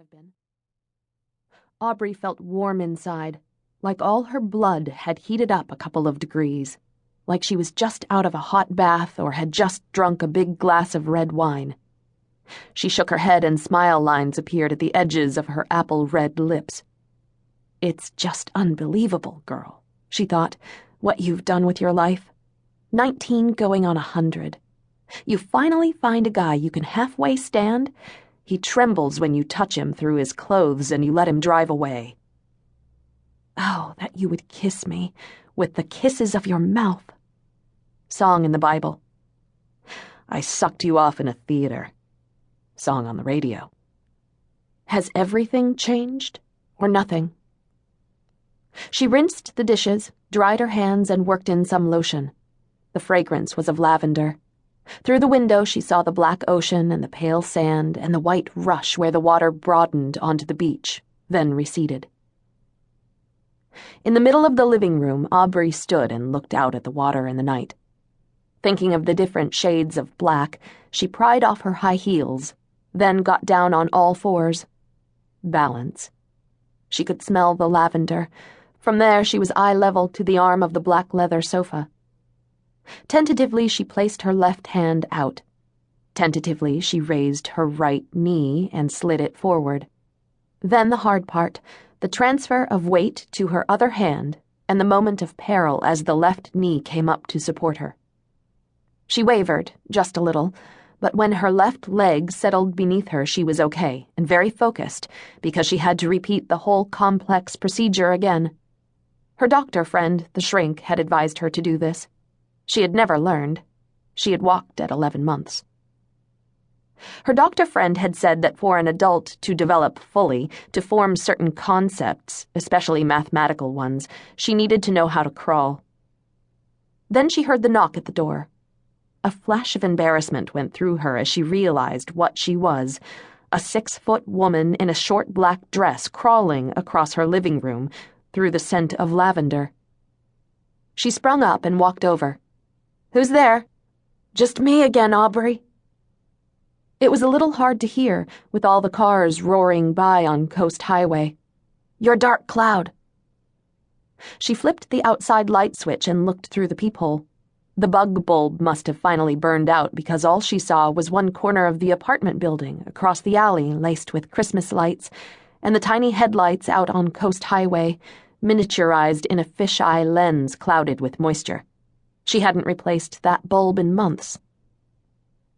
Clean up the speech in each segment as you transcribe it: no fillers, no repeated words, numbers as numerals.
had been. Aubrey felt warm inside, like all her blood had heated up a couple of degrees, like she was just out of a hot bath or had just drunk a big glass of red wine. She shook her head and smile lines appeared at the edges of her apple-red lips. "It's just unbelievable, girl," she thought, "what you've done with your life. 19 going on 100. You finally find a guy you can halfway stand. He trembles when you touch him through his clothes and you let him drive away. Oh, that you would kiss me with the kisses of your mouth." Song in the Bible. "I sucked you off in a theater." Song on the radio. Has everything changed or nothing? She rinsed the dishes, dried her hands, and worked in some lotion. The fragrance was of lavender. Through the window she saw the black ocean and the pale sand and the white rush where the water broadened onto the beach, then receded. In the middle of the living room, Aubrey stood and looked out at the water and the night. Thinking of the different shades of black, she pried off her high heels, then got down on all fours. Balance. She could smell the lavender. From there she was eye-level to the arm of the black leather sofa. Tentatively, she placed her left hand out. Tentatively, she raised her right knee and slid it forward. Then the hard part, the transfer of weight to her other hand, and the moment of peril as the left knee came up to support her. She wavered, just a little, but when her left leg settled beneath her, she was okay and very focused, because she had to repeat the whole complex procedure again. Her doctor friend, the shrink, had advised her to do this. She had never learned. She had walked at 11 months. Her doctor friend had said that for an adult to develop fully, to form certain concepts, especially mathematical ones, she needed to know how to crawl. Then she heard the knock at the door. A flash of embarrassment went through her as she realized what she was, a 6-foot woman in a short black dress crawling across her living room through the scent of lavender. She sprung up and walked over. "Who's there?" "Just me again, Aubrey." It was a little hard to hear, with all the cars roaring by on Coast Highway. "You're dark cloud." She flipped the outside light switch and looked through the peephole. The bug bulb must have finally burned out because all she saw was one corner of the apartment building across the alley laced with Christmas lights, and the tiny headlights out on Coast Highway, miniaturized in a fisheye lens clouded with moisture. She hadn't replaced that bulb in months.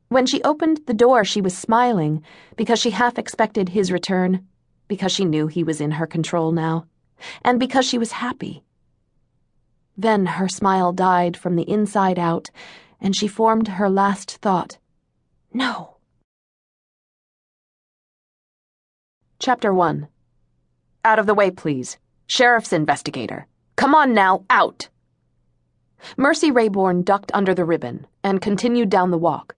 When she opened the door, she was smiling because she half expected his return, because she knew he was in her control now, and because she was happy. Then her smile died from the inside out, and she formed her last thought. No. Chapter 1. "Out of the way, please. Sheriff's investigator. Come on now, out!" Mercy Rayborn ducked under the ribbon and continued down the walk.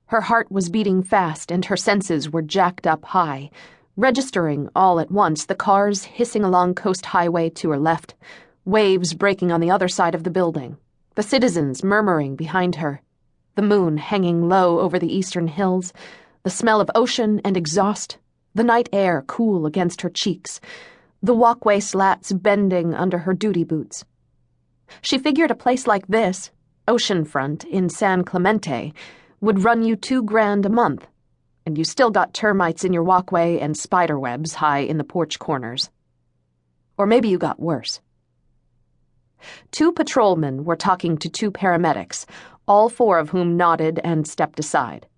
Her heart was beating fast and her senses were jacked up high, registering all at once the cars hissing along Coast Highway to her left, waves breaking on the other side of the building, the citizens murmuring behind her, the moon hanging low over the eastern hills, the smell of ocean and exhaust, the night air cool against her cheeks, the walkway slats bending under her duty boots. She figured a place like this, oceanfront in San Clemente, would run you $2,000 a month, and you still got termites in your walkway and spider webs high in the porch corners. Or maybe you got worse. 2 patrolmen were talking to 2 paramedics, all 4 of whom nodded and stepped aside.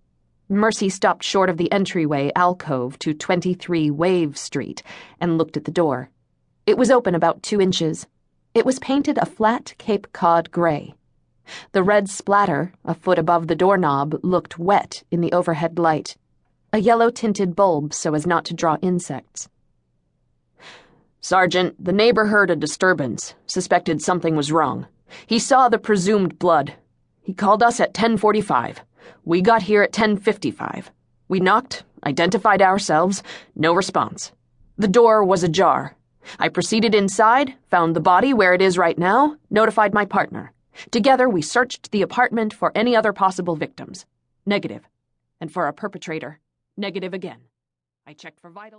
Mercy stopped short of the entryway alcove to 23 Wave Street and looked at the door. It was open about 2 inches. It was painted a flat Cape Cod gray. The red splatter, a foot above the doorknob, looked wet in the overhead light, a yellow-tinted bulb so as not to draw insects. "Sergeant, the neighbor heard a disturbance, suspected something was wrong. He saw the presumed blood. He called us at 10:45. We got here at 10:55. We knocked, identified ourselves, no response. The door was ajar. I proceeded inside, found the body where it is right now, notified my partner. Together we searched the apartment for any other possible victims. Negative. And for a perpetrator, negative again. I checked for vital